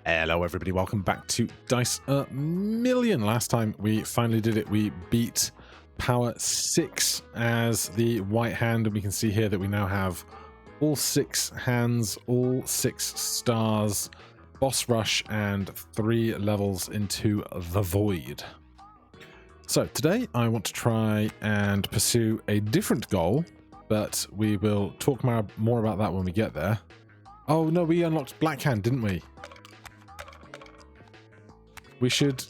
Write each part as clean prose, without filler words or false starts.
Hello everybody, welcome back to Dice a Million. Last time we finally did it, we beat power 6 as the white hand, and we can see here that we now have all 6 hands, all 6 stars, boss rush, and 3 levels into the void. So today I want to try and pursue a different goal, but we will talk more about that when we get there. Oh no, we unlocked Black Hand, didn't we? We should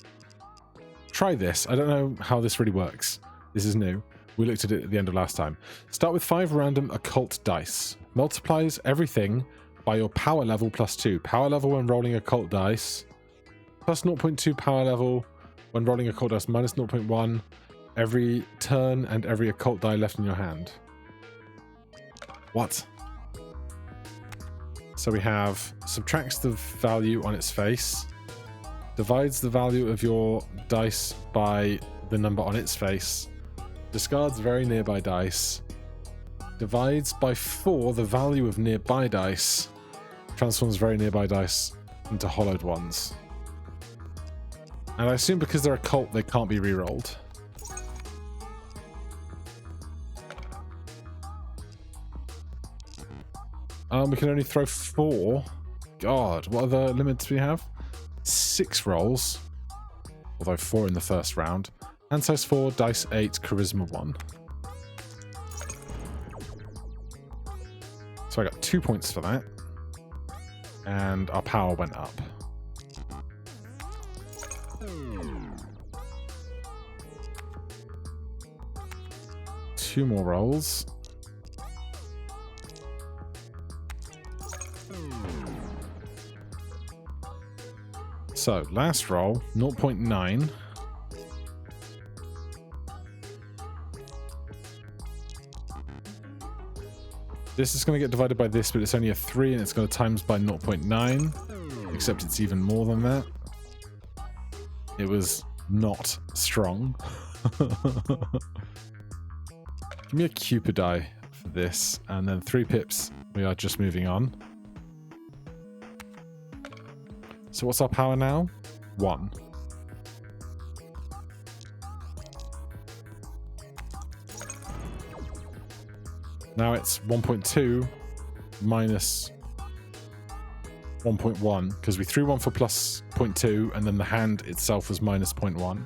try this. I don't know how this really works. This is new. We looked at it at the end of last time. Start with 5 random occult dice. Multiplies everything by your power level plus 2. Power level when rolling occult dice. Plus 0.2 power level when rolling occult dice. Minus 0.1 every turn and every occult die left in your hand. What? So we have subtracts the value on its face. Divides the value of your dice by the number on its face. Discards very nearby dice. Divides by 4 the value of nearby dice. Transforms very nearby dice into hollowed ones. And I assume because they're occult, they can't be re-rolled. We can only throw 4. God, what other limits do we have? 6 rolls, although 4 in the first round. Hand size 4, dice 8, charisma 1. So I got 2 points for that. And our power went up. Two more rolls. So, last roll, 0.9. This is going to get divided by this, but it's only a 3, and it's going to times by 0.9. Except it's even more than that. It was not strong. Give me a Cupid die for this, and then 3 pips. We are just moving on. So what's our power now? 1. Now it's 1.2 minus 1.1, because we threw 1 for plus 0.2, and then the hand itself was minus 0.1.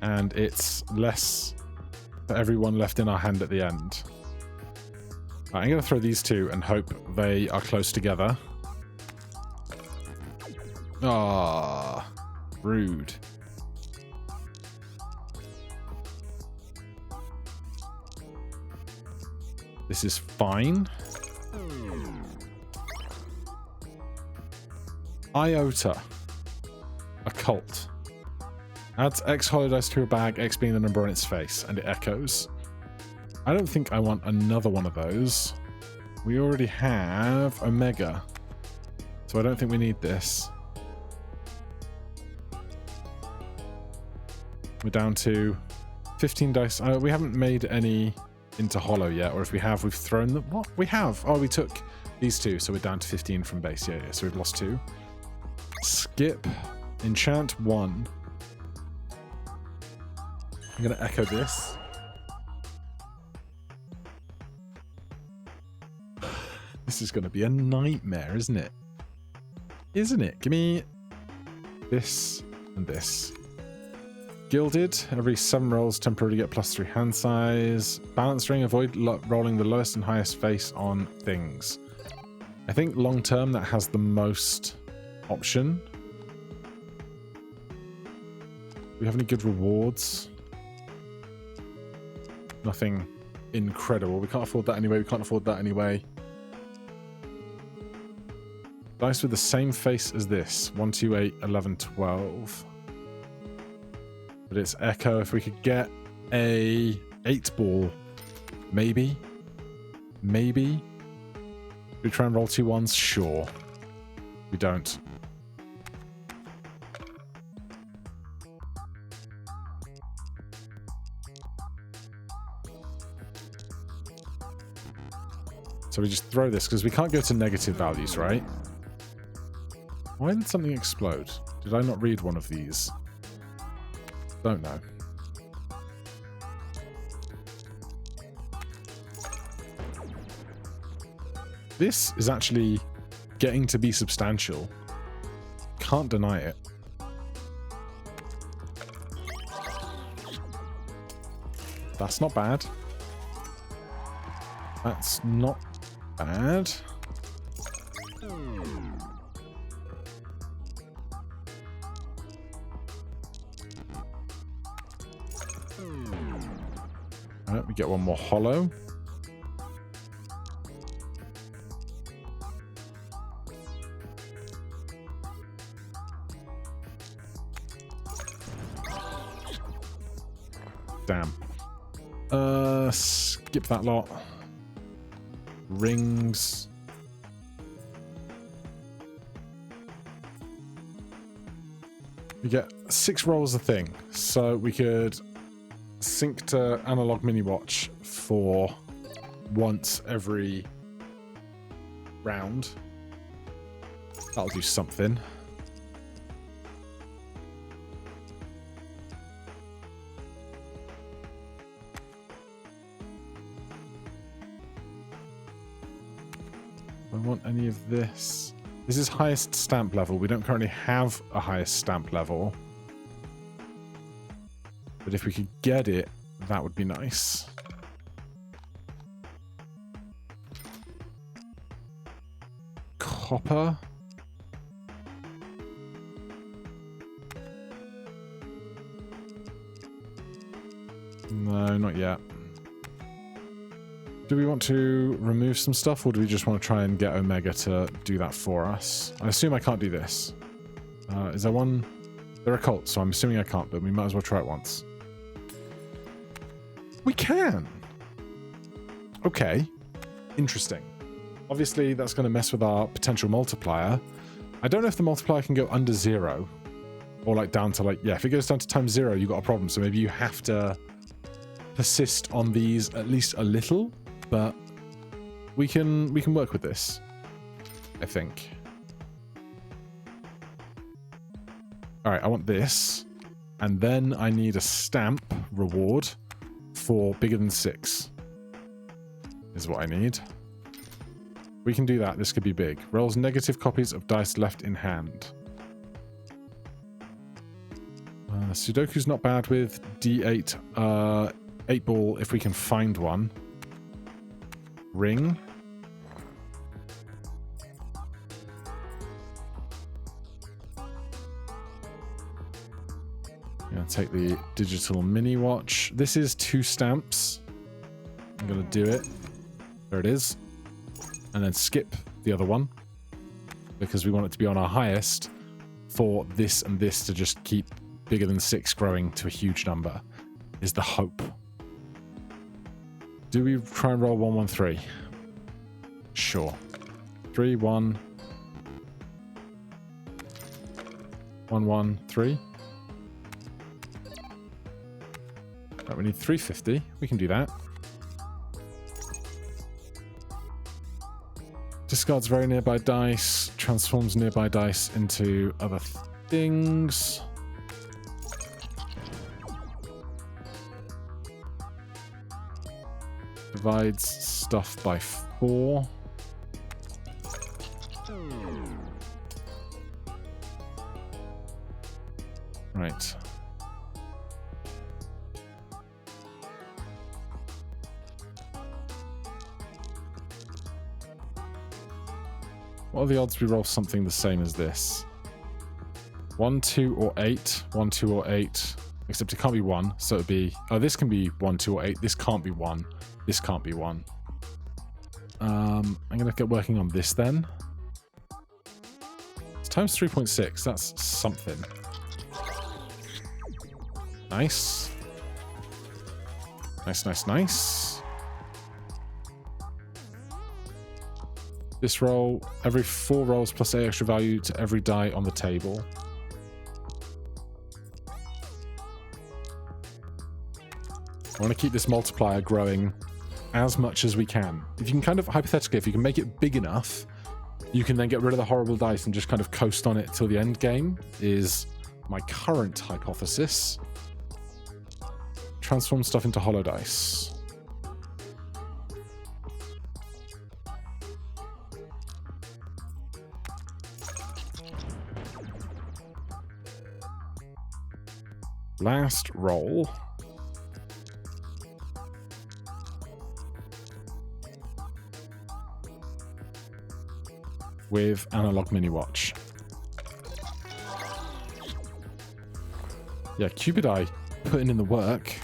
And it's less for everyone left in our hand at the end. Right, I'm going to throw these 2 and hope they are close together. Ah, rude. This is fine. Iota. Occult. Adds X hollow dice to a bag, X being the number on its face, and it echoes. I don't think I want another one of those. We already have Omega, so I don't think we need this. We're down to 15 dice. We haven't made any into hollow yet, or if we have, we've thrown them. What? We have. Oh, we took these 2, so we're down to 15 from base. Yeah, so we've lost 2. Skip. Enchant 1. I'm going to echo this. This is going to be a nightmare, isn't it? Isn't it? Give me this and this. Gilded. Every 7 rolls temporarily get plus 3 hand size. Balance ring. Avoid rolling the lowest and highest face on things. I think long term that has the most option. Do we have any good rewards? Nothing incredible. We can't afford that anyway. We can't afford that anyway. Dice with the same face as this. 1, 2, 8, 11, 12. But it's echo. If we could get a 8 ball, maybe. Maybe. we try and roll 2 ones? Sure. We don't. So we just throw this, because we can't go to negative values, right? Why did something explode? Did I not read one of these? Don't know. This is actually getting to be substantial. Can't deny it. That's not bad. That's not bad. Alright, we get one more hollow. Damn. Skip that lot. Rings. We get 6 rolls a thing, so we could sync to analog mini watch for once every round. That'll do something. I want any of this. This is highest stamp level. We don't currently have a highest stamp level. But if we could get it, that would be nice. Copper. No, not yet. Do we want to remove some stuff, or do we just want to try and get Omega to do that for us? I assume I can't do this. Is there one? They're occult, so I'm assuming I can't, but we might as well try it once. We can! Okay. Interesting. Obviously, that's going to mess with our potential multiplier. I don't know if the multiplier can go under 0. Or like down to like... Yeah, if it goes down to times 0, you've got a problem. So maybe you have to persist on these at least a little. But we can work with this, I think. Alright, I want this. And then I need a stamp reward for bigger than 6. Is what I need. We can do that. This could be big. Rolls negative copies of dice left in hand. Sudoku's not bad with D8. 8 ball if we can find one. Ring. Gonna take the digital mini watch. This is 2 stamps. I'm gonna do it. There it is. And then skip the other one because we want it to be on our highest for this and this to just keep bigger than 6 growing to a huge number is the hope. Do we try and roll 1, 1, 3? Sure. 3, 1. 1, 1, 3. Right, we need 350. We can do that. Discards very nearby dice. Transforms nearby dice into other things. Divides stuff by 4. Right. What are the odds we roll something the same as this? 1, 2, or 8. 1, 2, or 8. Except it can't be 1, so it'd be... Oh, this can be 1, 2, or 8. This can't be 1. This can't be 1. I'm going to get working on this then. It's times 3.6. That's something. Nice. Nice, nice, nice. This roll, every 4 rolls plus A extra value to every die on the table. I want to keep this multiplier growing as much as we can. If you can kind of, hypothetically, if you can make it big enough, you can then get rid of the horrible dice and just kind of coast on it till the end game, is my current hypothesis. Transform stuff into hollow dice. Last roll. With analog mini watch. Yeah, Cupid Eye putting in the work.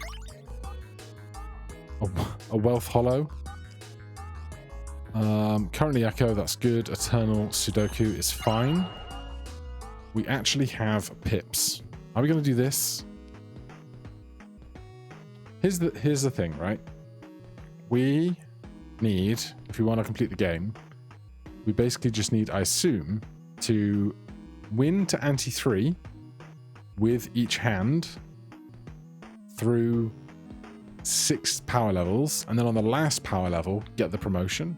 A wealth hollow. Currently Echo, that's good. Eternal Sudoku is fine. We actually have pips. Are we going to do this? Here's the thing, right? We need, if we want to complete the game, we basically just need, I assume, to win to ante 3 with each hand through 6 power levels, and then on the last power level, get the promotion.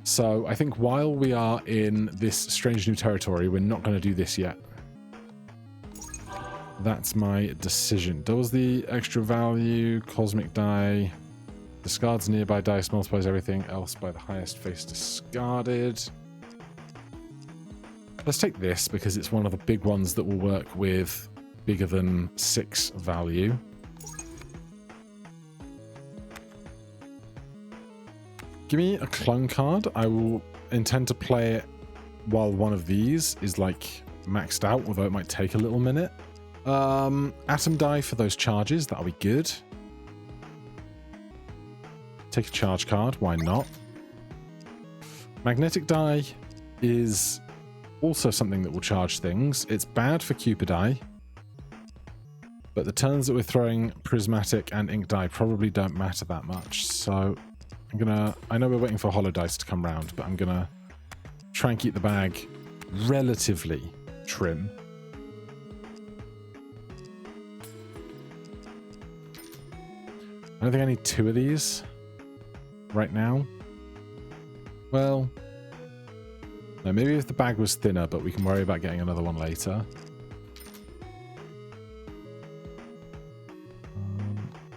So I think while we are in this strange new territory, we're not going to do this yet. That's my decision. Doubles the extra value, cosmic die, discards nearby dice, multiplies everything else by the highest face discarded. Let's take this because it's one of the big ones that will work with bigger than 6 value. Give me a clone card. I will intend to play it while one of these is like maxed out, although it might take a little minute. Atom die for those charges, that'll be good. Take a charge card, why not? Magnetic die is also something that will charge things. It's bad for Cupid Eye, but the turns that we're throwing prismatic and ink die probably don't matter that much. So I'm gonna, I know we're waiting for hollow dice to come round, but I'm gonna try and keep the bag relatively trim. I don't think I need 2 of these right now. Well, no, maybe if the bag was thinner, but we can worry about getting another one later.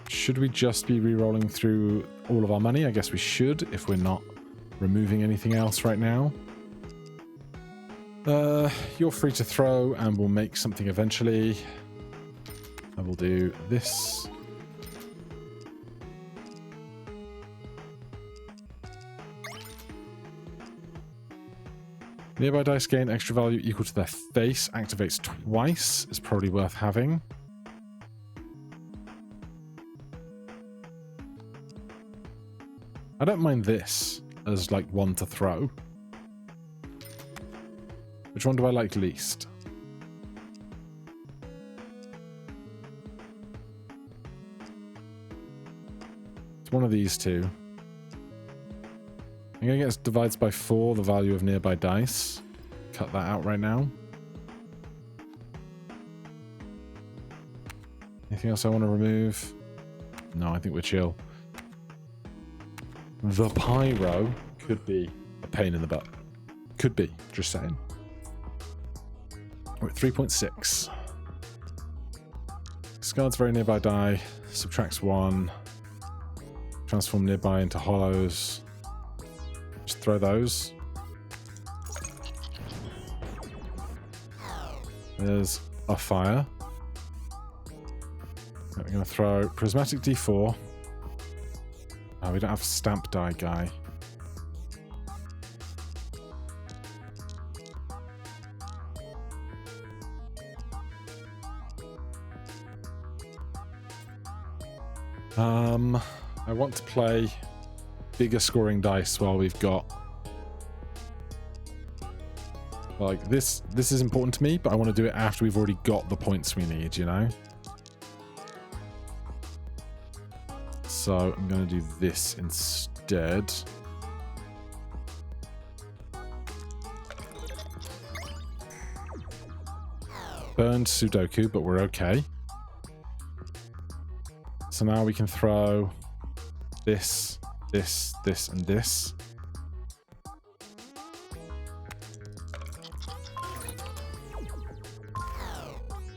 Should we just be re-rolling through all of our money? I guess we should, if we're not removing anything else right now. You're free to throw, and we'll make something eventually. I will do this. Nearby dice gain extra value equal to their face. Activates twice. Is probably worth having. I don't mind this as like one to throw. Which one do I like least? It's one of these two. I'm going to get divides by 4 the value of nearby dice. Cut that out right now. Anything else I want to remove? No, I think we're chill. The pyro could be a pain in the butt. Could be, just saying. We're at 3.6. Discards very nearby die. Subtracts 1. Transform nearby into hollows. Just throw those. There's a fire. We're going to throw prismatic D4. Oh, we don't have stamp die guy. I want to play bigger scoring dice while we've got, like, this is important to me, but I want to do it after we've already got the points we need, you know? So I'm going to do this instead. burned Sudoku, but we're okay. So now we can throw this, this, this, and this.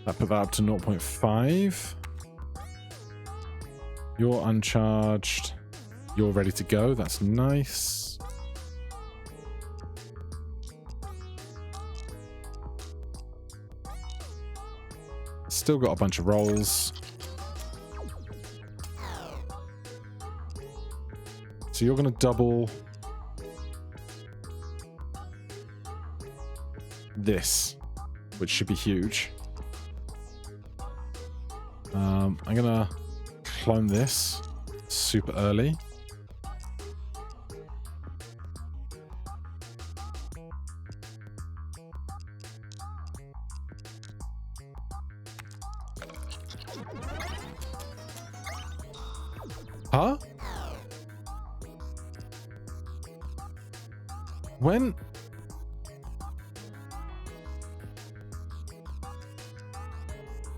That put that up to 0.5. You're uncharged. You're ready to go. That's nice. Still got a bunch of rolls. So you're going to double this, which should be huge. I'm going to clone this super early. Huh? When?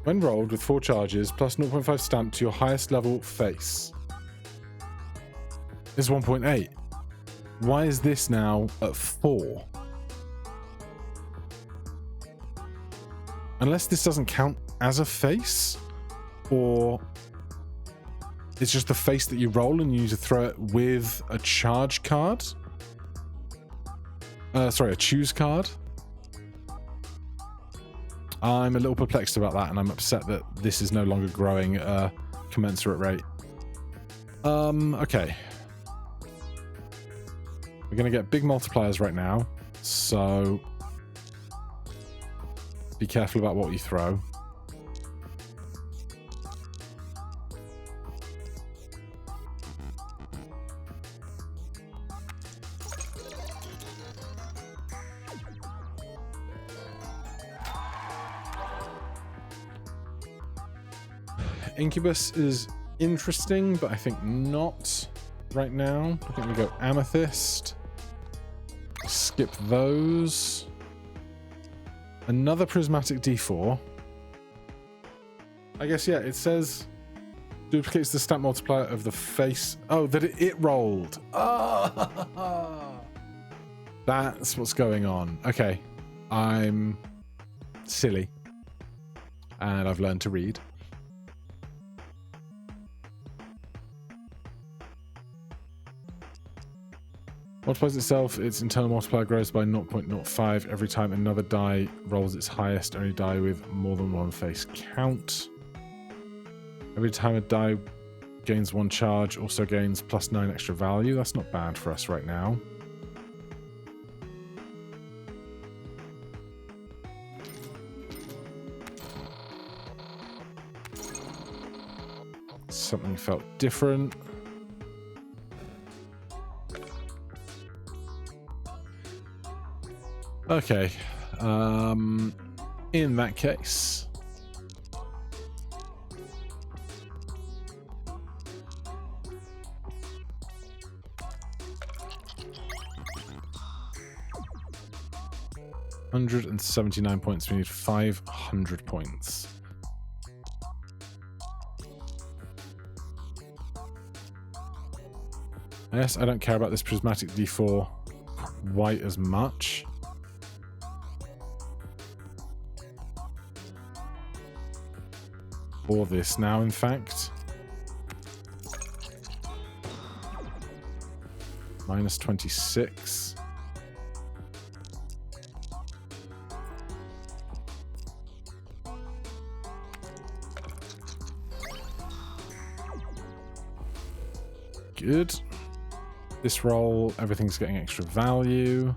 When rolled with 4 charges plus 0.5 stamp to your highest level face is 1.8. Why is this now at 4? Unless this doesn't count as a face, or it's just the face that you roll and you need to throw it with a charge card. Sorry, a choose card. I'm a little perplexed about that, and I'm upset that this is no longer growing at a commensurate rate. Okay. We're going to get big multipliers right now, so be careful about what you throw. Incubus is interesting, but I think not right now. I think we go Amethyst. Skip those. Another Prismatic D4. I guess, yeah, it says duplicates the stat multiplier of the face. Oh, that it rolled. Oh, that's what's going on. Okay, I'm silly, and I've learned to read. Multiplies itself, its internal multiplier grows by 0.05 every time another die rolls its highest, only die with more than one face count. Every time a die gains 1 charge, also gains +9 extra value. That's not bad for us right now. Something felt different. Okay, in that case, $179 points. We need 500 points. Yes, I don't care about this Prismatic D4 quite as much. Or this now, in fact. -26. Good. This roll, everything's getting extra value.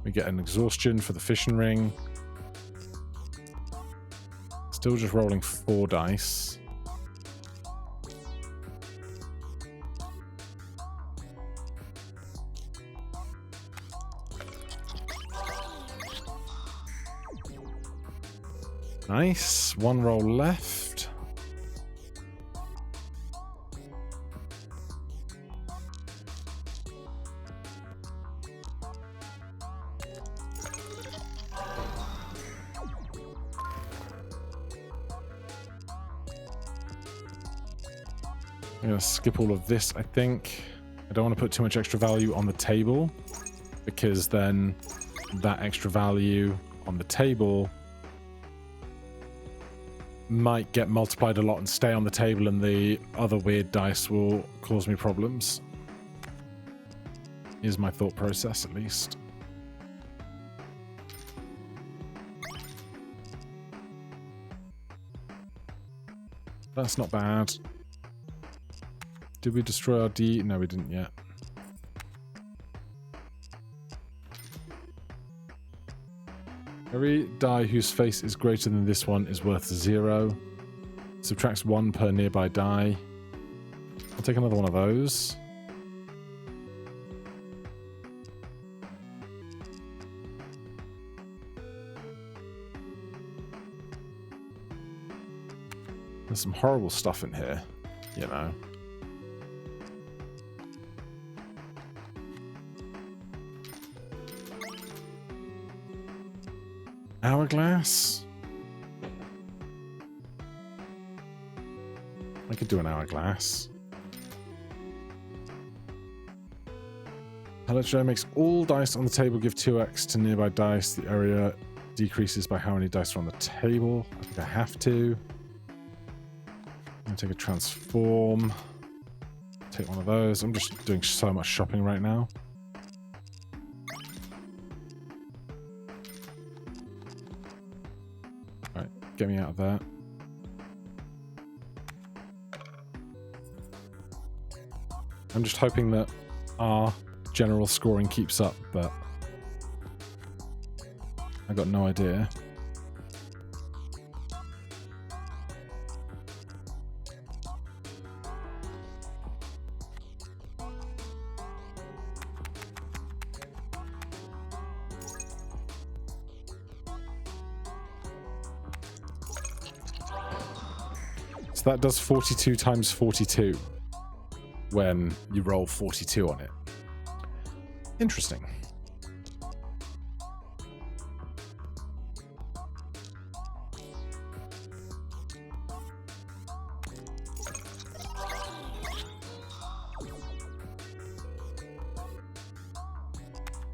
We get an exhaustion for the fishing ring. Still just rolling 4 dice. Nice. 1 roll left. I'm going to skip all of this, I think. I don't want to put too much extra value on the table, because then that extra value on the table might get multiplied a lot and stay on the table, and the other weird dice will cause me problems. Is my thought process, at least. That's not bad. Did we destroy our D? No, we didn't yet. Every die whose face is greater than this one is worth 0. Subtracts 1 per nearby die. I'll take another one of those. There's some horrible stuff in here, you know. Hourglass? I could do an hourglass. Electro makes all dice on the table give 2x to nearby dice. The area decreases by how many dice are on the table. I think I have to. I'm going to take a transform. Take one of those. I'm just doing so much shopping right now. Alright, get me out of there. I'm just hoping that our general scoring keeps up, but I got no idea. So that does 42 times 42 when you roll 42 on it. Interesting.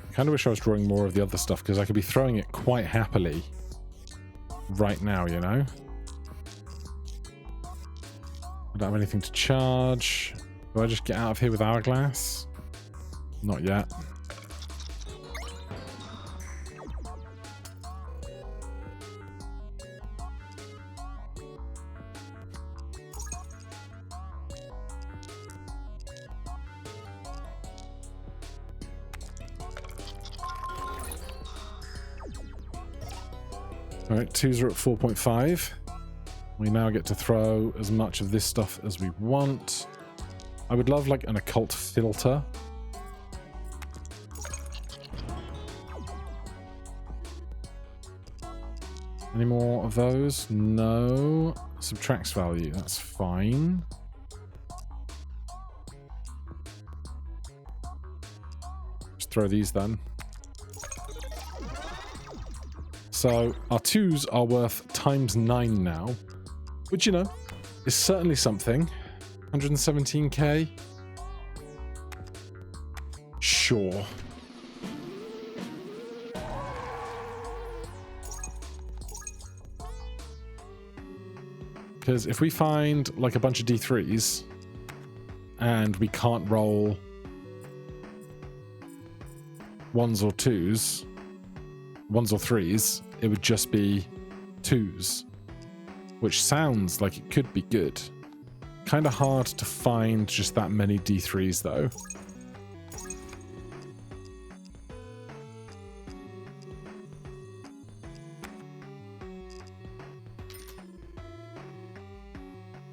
I kind of wish I was drawing more of the other stuff, because I could be throwing it quite happily right now, you know? I don't have anything to charge. Do I just get out of here with Hourglass? Not yet. Alright, 2s are at 4.5. We now get to throw as much of this stuff as we want. I would love like an occult filter. Any more of those? No. Subtracts value, that's fine. Just throw these then. So our 2s are worth times 9 now, which, you know, is certainly something. 117k? Sure. Because if we find like a bunch of D3s and we can't roll 1s or 2s, 1s or 3s, it would just be 2s, which sounds like it could be good. Kind of hard to find just that many D3s though.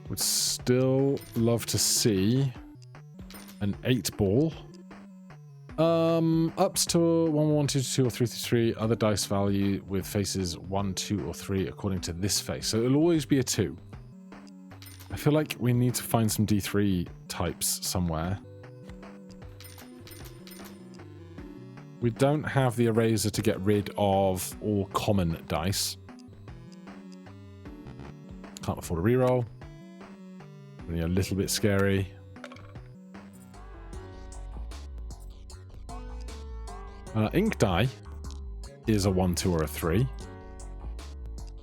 Would still love to see an 8-ball. Ups to 1, 1, 2, 2, or 3, 3, other dice value with faces 1, 2, or 3 according to this face. So it'll always be a 2. I feel like we need to find some D3 types somewhere. We don't have the eraser to get rid of all common dice. Can't afford a reroll. Only a little bit scary. Ink dye is a 1, 2, or a 3,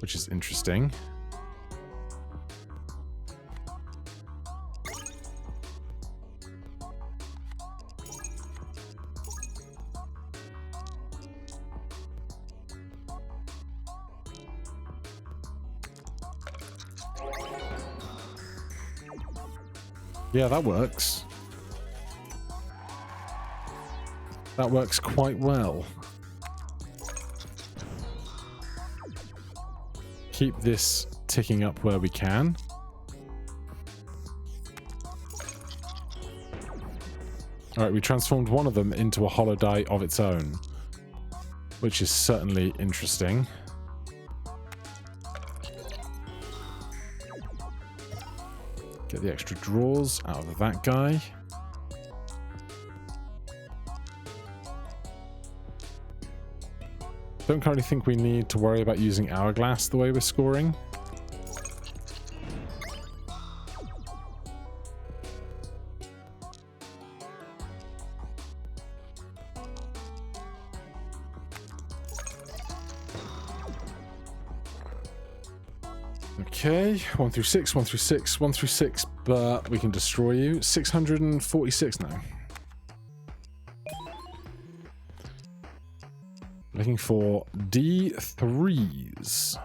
which is interesting. Yeah, that works. That works quite well. Keep this ticking up where we can. Alright, we transformed one of them into a hollow die of its own, which is certainly interesting. Get the extra drawers out of that guy. Don't currently think we need to worry about using hourglass the way we're scoring. Okay, 1 through 6, 1 through 6, 1 through 6, but we can destroy you. 646 now. Looking for D3s.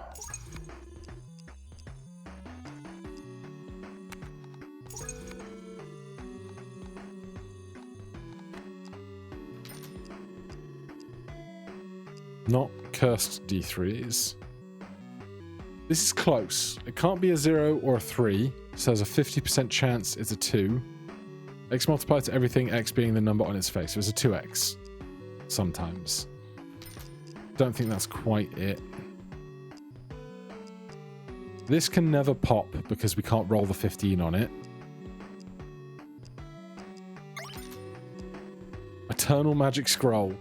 Not cursed D3s. This is close. It can't be a 0 or a 3, so there's a 50% chance it's a 2. X multiplied to everything, X being the number on its face. So it's a 2X. Sometimes. Don't think that's quite it. This can never pop because we can't roll the 15 on it. Eternal Magic Scroll.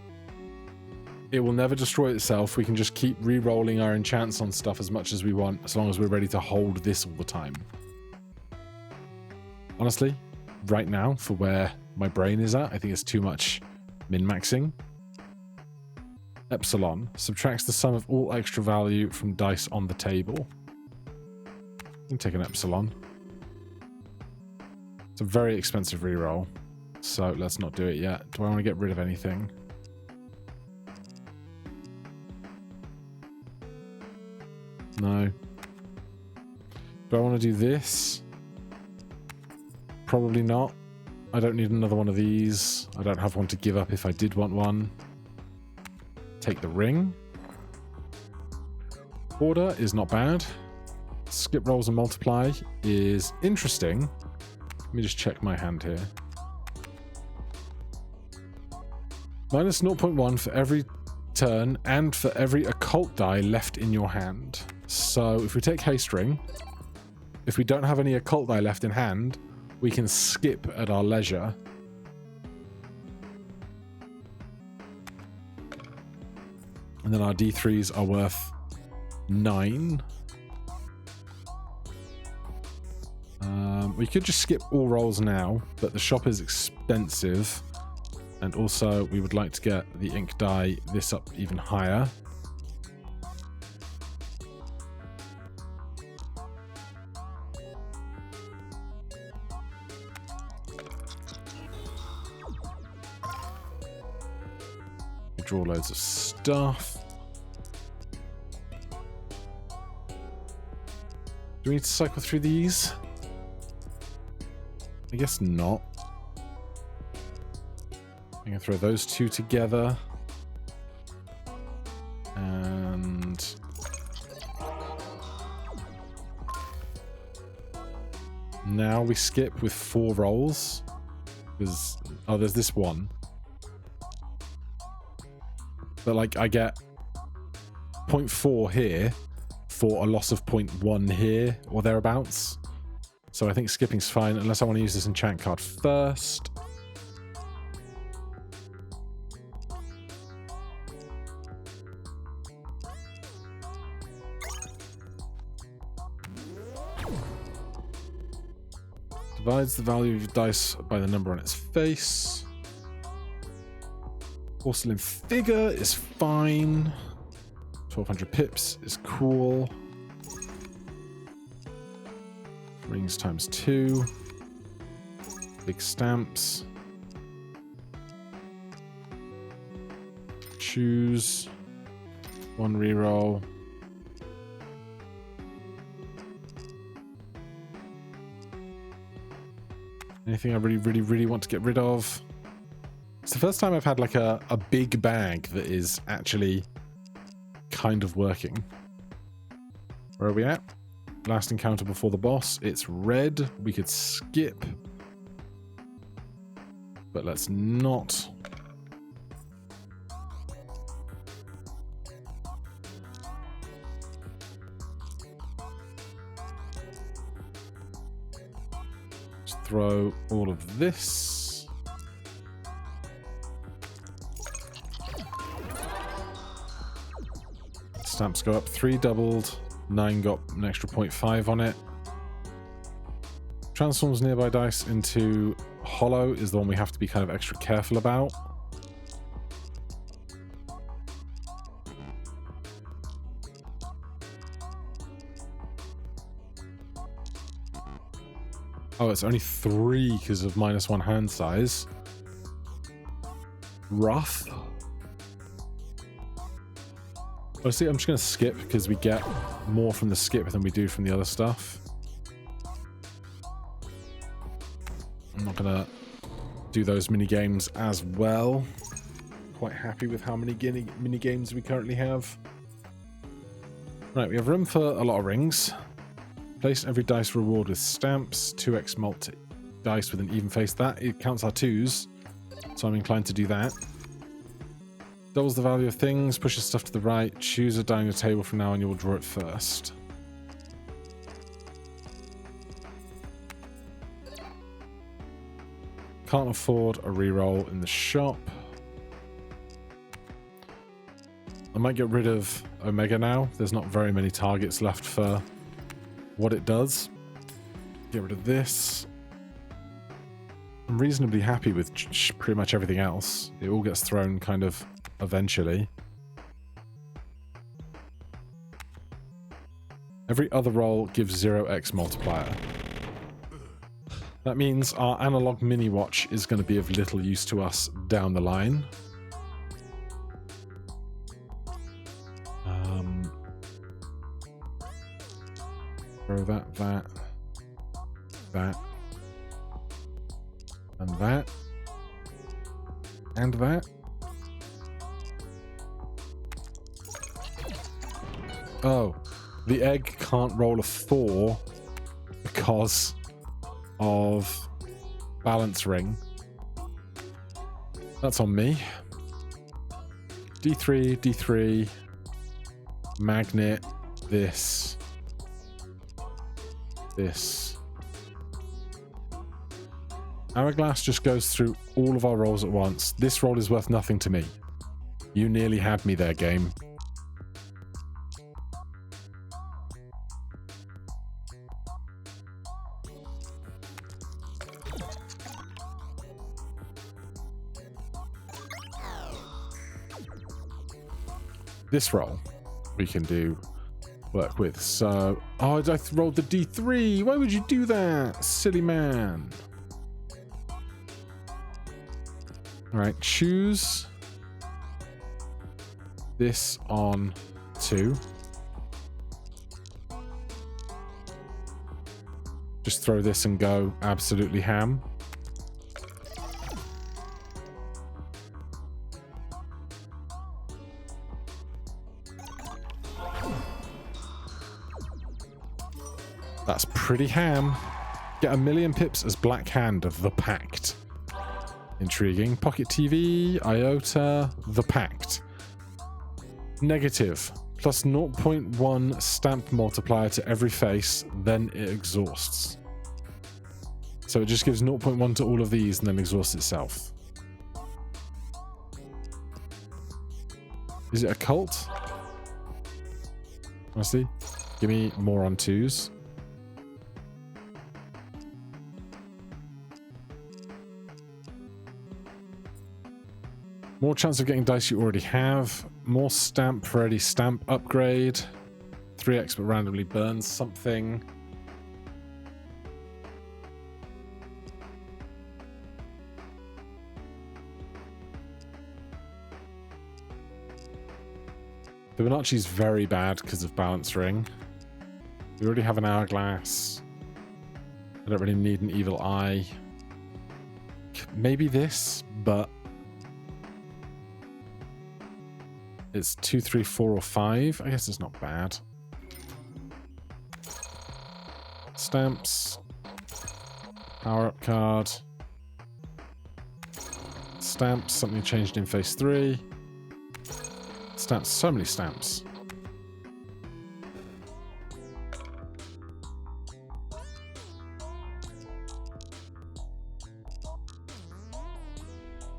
It will never destroy itself. We can just keep re-rolling our enchants on stuff as much as we want, as long as we're ready to hold this all the time. Honestly, right now, for where my brain is at, I think it's too much min-maxing. Epsilon subtracts the sum of all extra value from dice on the table. You can take an Epsilon. It's a very expensive reroll, so let's not do it yet. Do I want to get rid of anything? No. Do I want to do this? Probably not. I don't need another one of these. I don't have one to give up if I did want one. Take the ring. Order is not bad. Skip rolls and multiply is interesting. Let me just check my hand here. Minus 0.1 for every turn and for every occult die left in your hand. So if we take haste ring, if we don't have any occult die left in hand, we can skip at our leisure. And then our D3s are worth 9. We could just skip all rolls now, but the shop is expensive. And also, we would like to get the ink die this up even higher. We draw loads of stuff. Do we need to cycle through these? I guess not. I can throw those two together. And now we skip with 4 rolls. Because, oh, there's this one. But like, I get 0.4 here for a loss of 0.1 here, or thereabouts. So I think skipping's fine, unless I want to use this enchant card first. Divides the value of your dice by the number on its face. Porcelain figure is fine. 1200 pips is cool. Rings times 2. Big stamps. Choose. 1 reroll. Anything I really want to get rid of? It's the first time I've had like a big bag that is actually kind of working. Where are we at? Last encounter before the boss. It's red. We could skip. But let's not. Just throw all of this. Stamps go up 3 doubled. 9 got an extra 0.5 on it. Transforms nearby dice into hollow is the one we have to be kind of extra careful about. Oh, it's only 3 because of -1 hand size. Rough. Honestly, I'm just going to skip because we get more from the skip than we do from the other stuff. I'm not going to do those mini games as well. Quite happy with how many mini games we currently have. Right, we have room for a lot of rings. Place every dice reward with stamps. 2x multi dice with an even face. That it counts our 2s, so I'm inclined to do that. Doubles the value of things, pushes stuff to the right. Choose a die on your table from now on, you will draw it first. Can't afford a reroll in the shop. I might get rid of Omega now. There's not very many targets left for what it does. Get rid of this. I'm reasonably happy with pretty much everything else. It all gets thrown kind of eventually. Every other roll gives 0x multiplier. That means our analog mini watch is going to be of little use to us down the line. Throw that, and that, and that. Oh, the egg can't roll a 4 because of balance ring. That's on me. D3, D3, magnet, this. Hourglass just goes through all of our rolls at once. This roll is worth nothing to me. You nearly had me there, game. This roll we can do work with. So, oh, I rolled the D3. Why would you do that? Silly man. All right, choose this on 2. Just throw this and go absolutely ham. That's pretty ham. Get 1,000,000 pips as Black Hand of the Pact. Intriguing. Pocket TV, Iota, the Pact. Negative. Plus 0.1 stamp multiplier to every face, then it exhausts. So it just gives 0.1 to all of these and then exhausts itself. Is it occult? Honestly, give me more on 2s. More chance of getting dice you already have. More stamp for any stamp upgrade. 3x but randomly burns something. Fibonacci's very bad because of balance ring. We already have an hourglass. I don't really need an evil eye. Maybe this, but it's 2, 3, 4, or 5. I guess it's not bad. Stamps. Power up card. Stamps. Something changed in phase 3. Stamps. So many stamps.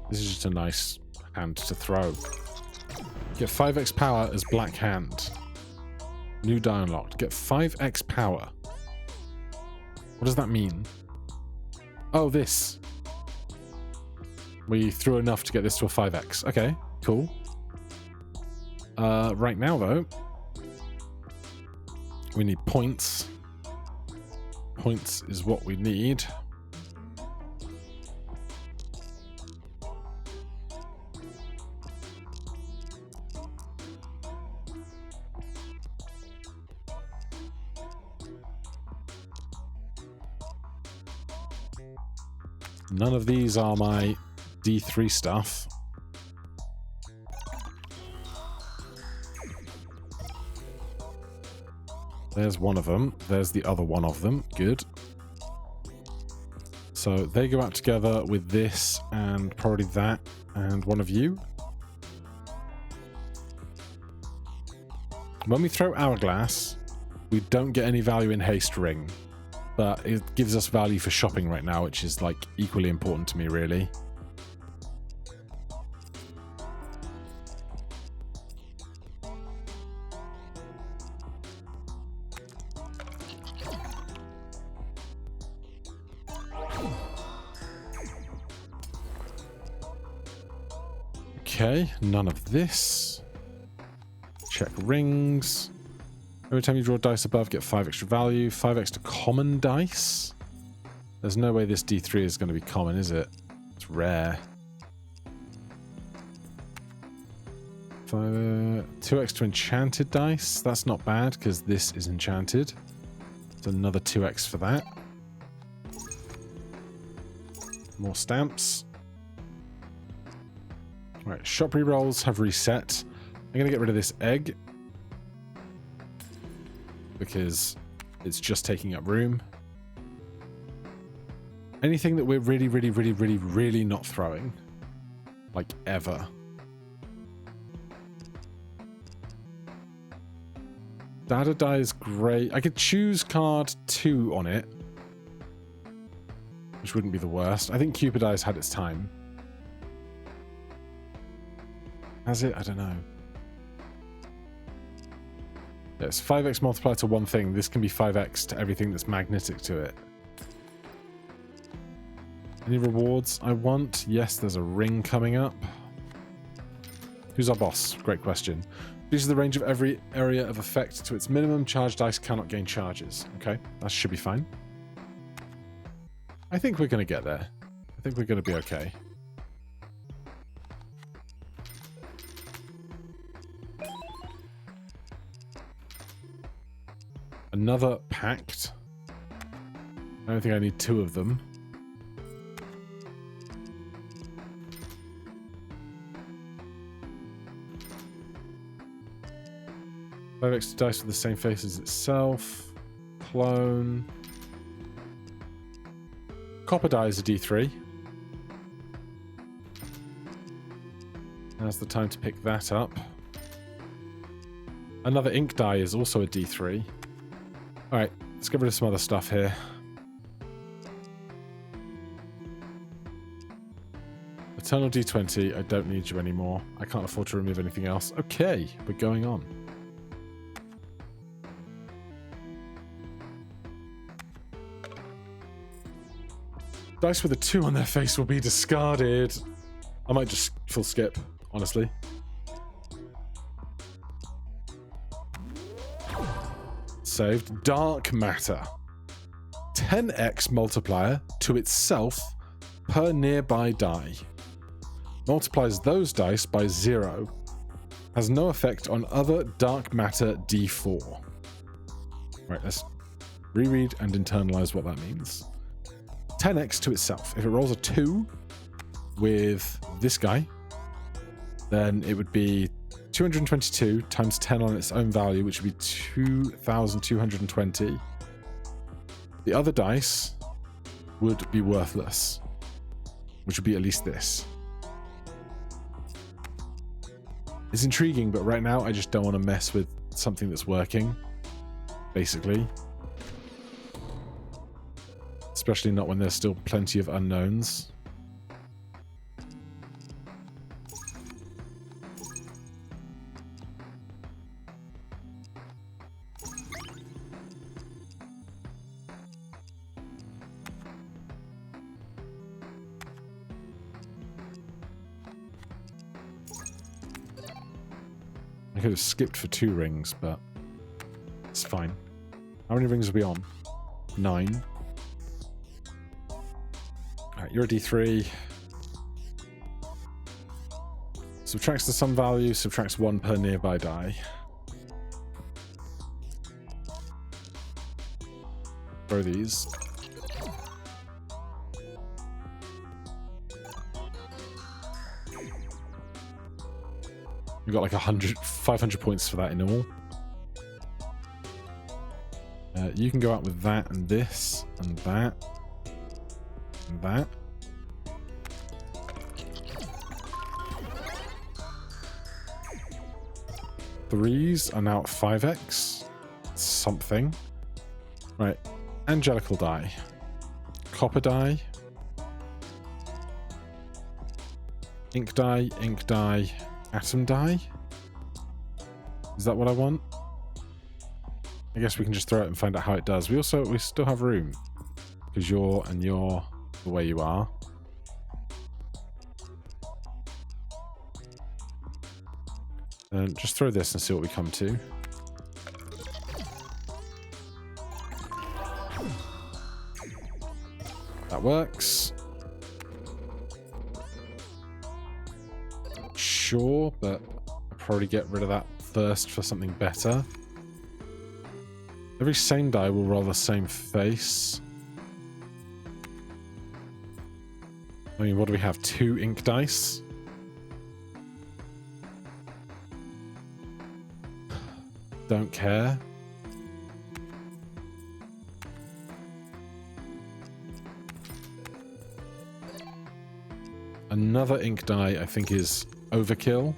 This is just a nice hand to throw. Get 5x power as black hand. New die unlocked. Get 5x power. What does that mean? Oh, this. We threw enough to get this to a 5x. Okay, cool. Right now, though, we need points. Points is what we need. None of these are my D3 stuff. There's one of them. There's the other one of them. Good. So they go out together with this and probably that and one of you. When we throw hourglass, we don't get any value in haste ring. But it gives us value for shopping right now, which is like equally important to me, really. Okay, none of this. Check rings. Every time you draw dice above, get 5 extra value. 5 extra common dice. There's no way this D3 is going to be common, is it? It's rare. 2 extra enchanted dice. That's not bad because this is enchanted. So another 2x for that. More stamps. Right, shop rerolls have reset. I'm going to get rid of this egg, because it's just taking up room. Anything that we're really not throwing. Like, ever. Data die is great. I could choose card 2 on it, which wouldn't be the worst. I think Cupid Eye's had its time. Has it? I don't know. It's 5x multiplied to one thing. This can be 5x to everything that's magnetic to it. Any rewards I want? Yes, there's a ring coming up. Who's our boss? Great question. Reduces the range of every area of effect to its minimum. Charge dice cannot gain charges. Okay, that should be fine. I think we're going to get there. I think we're going to be okay. Another pact. I don't think I need 2 of them. Five extra dice with the same face as itself. Clone. Copper die is a D3. Now's the time to pick that up. Another ink die is also a D3. Alright, let's get rid of some other stuff here. Eternal D20, I don't need you anymore. I can't afford to remove anything else. Okay, we're going on. Dice with a 2 on their face will be discarded. I might just full skip. honestly. Saved. Dark matter. 10x multiplier to itself per nearby die. Multiplies those dice by 0. Has no effect on other dark matter d4. Right, let's reread and internalize what that means. 10x to itself. If it rolls a 2 with this guy, then it would be 222 times 10 on its own value, which would be 2,220. The other dice would be worthless, which would be at least this. It's intriguing, but right now I just don't want to mess with something that's working, basically. Especially not when there's still plenty of unknowns. I could have skipped for 2 rings, but it's fine. How many rings are we on? 9. Alright, you're a D3. Subtracts the sum value, subtracts 1 per nearby die. Throw these. We got like 500 points for that in all. You can go out with that and this and that and that. Threes are now at 5x. Something. Right. Angelical die. Copper die. Ink die, atom die. Is that what I want? I guess we can just throw it and find out how it does. We still have room because you're the way you are. And just throw this and see what we come to. That works. Sure, but I'll probably get rid of that first for something better. Every same die will roll the same face. I mean, what do we have? 2 ink dice? Don't care. Another ink die, I think, is overkill.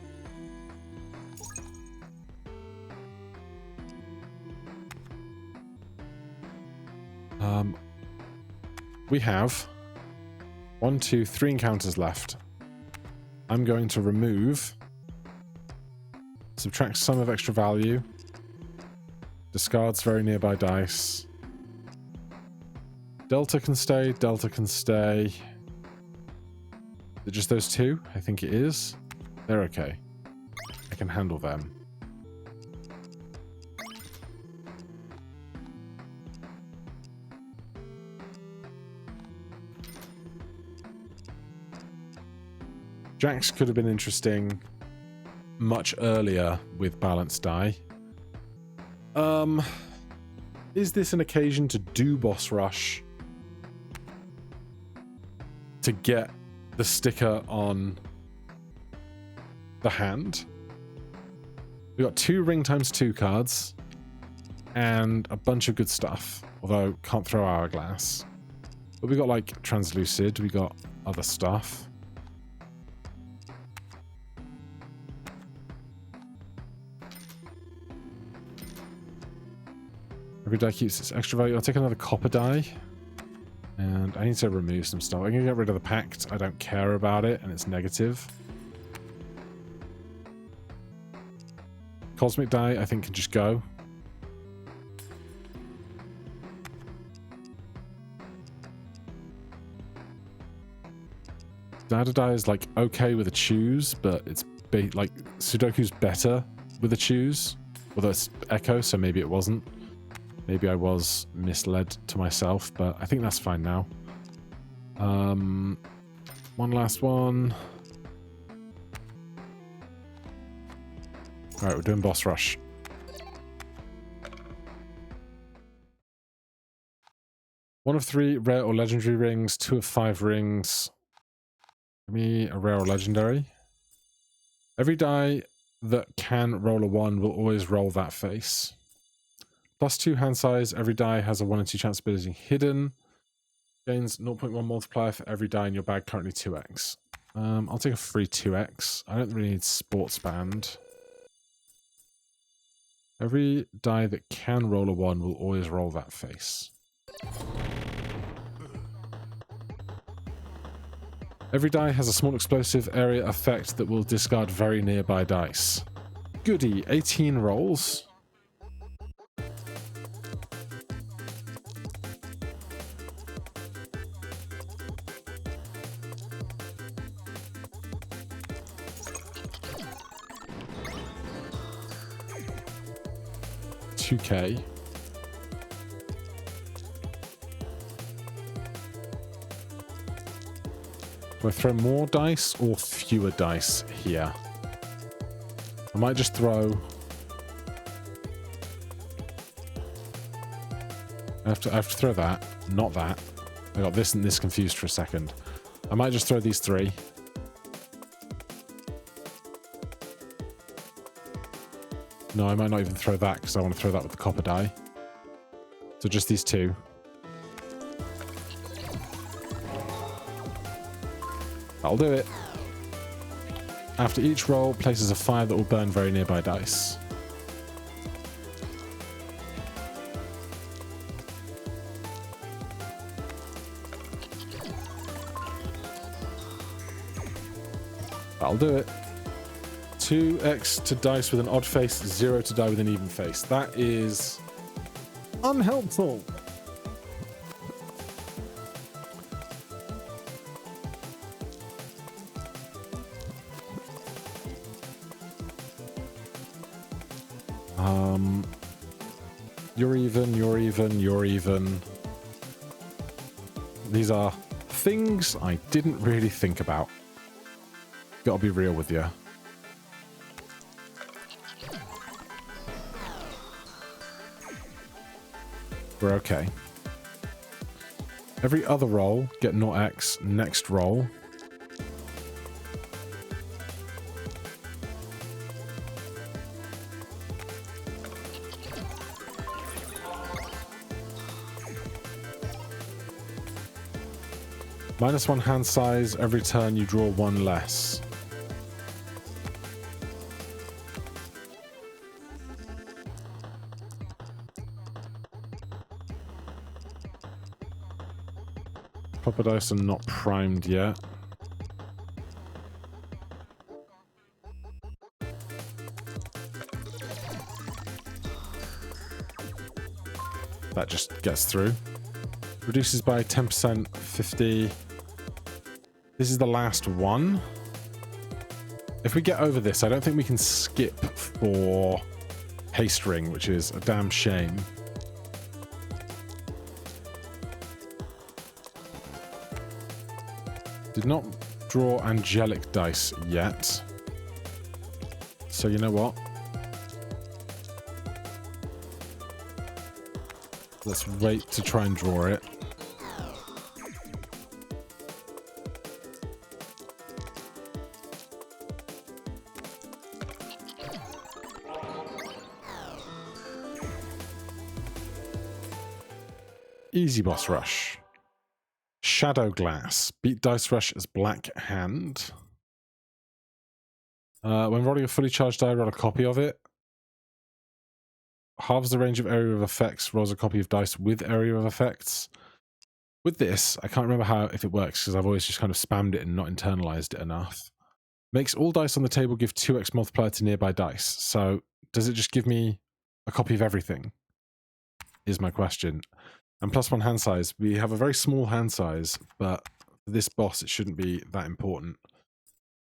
We have 1, 2, 3 encounters left. I'm going to remove, subtract sum of extra value, discards very nearby dice. Delta can stay, Delta can stay. Is it just those 2? I think it is. They're okay. I can handle them. Jax could have been interesting much earlier with balanced die. Is this an occasion to do boss rush to get the sticker on the hand? We got 2 ring times 2 cards and a bunch of good stuff, although can't throw hourglass. But we got like translucid, we got other stuff. Every die keeps its extra value. I'll take another copper die. And I need to remove some stuff. I'm going to get rid of the pact. I don't care about it, and it's negative. Cosmic die, I think, can just go. Data die is, like, okay with a choose, but it's like Sudoku's better with a choose, although it's Echo, so maybe it wasn't. Maybe I was misled to myself, but I think that's fine now. One last one. All right, we're doing boss rush. One of 3 rare or legendary rings, 2 of 5 rings. Give me a rare or legendary. Every die that can roll a 1 will always roll that face. +2 hand size. Every die has a 1 in 2 chance of being hidden. Gains 0.1 multiplier for every die in your bag, currently 2x. I'll take a free 2x. I don't really need sports band. Every die that can roll a 1 will always roll that face. Every die has a small explosive area effect that will discard very nearby dice. Goody, 18 rolls. $2K. Do I throw more dice or fewer dice here? I might just throw... I have to throw that, not that. I got this and this confused for a second. I might just throw these 3. No, I might not even throw that because I want to throw that with the copper die. So just these 2. That'll do it. After each roll, places a fire that will burn very nearby dice. That'll do it. 2x to dice with an odd face, 0 to die with an even face. That is unhelpful. You're even, you're even, you're even. These are things I didn't really think about. Gotta be real with you. We're okay. Every other roll, get 0x, next roll. -1 hand size, every turn you draw 1 less. Copper dice are not primed yet. That just gets through. Reduces by 10%, 50. This is the last one. If we get over this, I don't think we can skip for haste ring, which is a damn shame. Did not draw angelic dice yet. So you know what? Let's wait to try and draw it. Easy boss rush. Shadow Glass. Beat Dice Rush as Black Hand. When rolling a fully charged die, roll a copy of it. Halves the range of area of effects, rolls a copy of dice with area of effects. With this, I can't remember if it works because I've always just kind of spammed it and not internalized it enough. Makes all dice on the table give 2x multiplier to nearby dice. So does it just give me a copy of everything? Is my question. And +1 hand size. We have a very small hand size, but for this boss, it shouldn't be that important.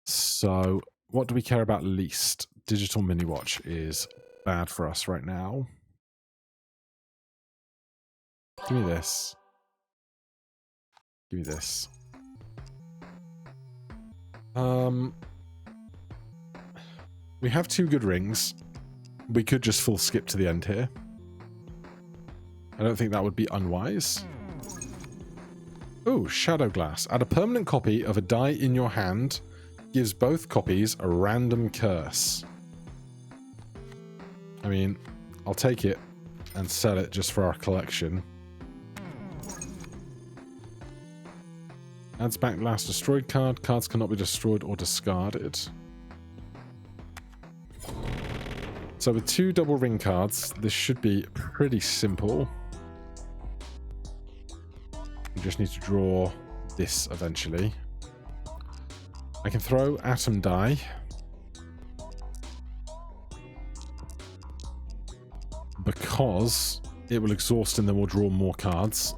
So what do we care about least? Digital mini watch is bad for us right now. Give me this. Give me this. We have 2 good rings. We could just full skip to the end here. I don't think that would be unwise. Oh, Shadow Glass. Add a permanent copy of a die in your hand. Gives both copies a random curse. I mean, I'll take it and sell it just for our collection. Adds back last destroyed card. Cards cannot be destroyed or discarded. So with 2 double ring cards, this should be pretty simple. We just need to draw this eventually. I can throw Atom Die. Because it will exhaust and then we'll draw more cards.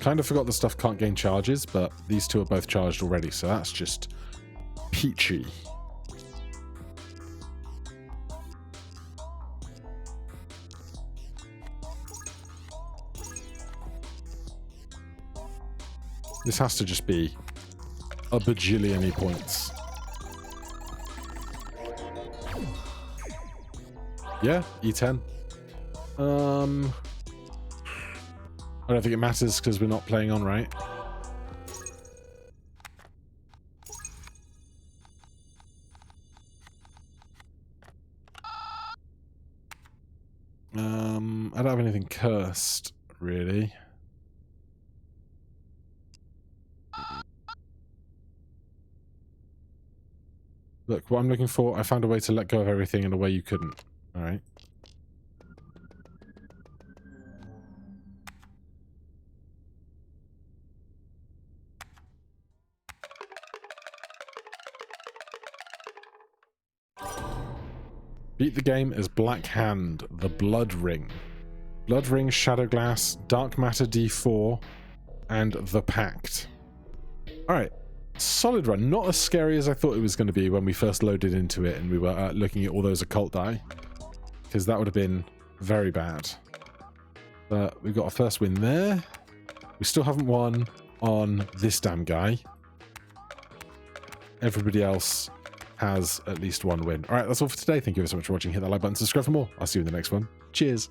Kind of forgot the stuff can't gain charges, but these 2 are both charged already, so that's just peachy. This has to just be a bajillion points. Yeah, E10. I don't think it matters because we're not playing on, right? I don't have anything cursed, really. Look, what I'm looking for, I found a way to let go of everything in a way you couldn't. Alright. Beat the game as Black Hand, the Blood Ring. Blood Ring, Shadow Glass, Dark Matter D4, and The Pact. Alright. Solid run. Not as scary as I thought it was going to be when we first loaded into it and we were looking at all those occult die. Because that would have been very bad. But we got our first win there. We still haven't won on this damn guy. Everybody else has at least 1 win. Alright, that's all for today. Thank you so much for watching. Hit that like button, subscribe for more. I'll see you in the next one. Cheers.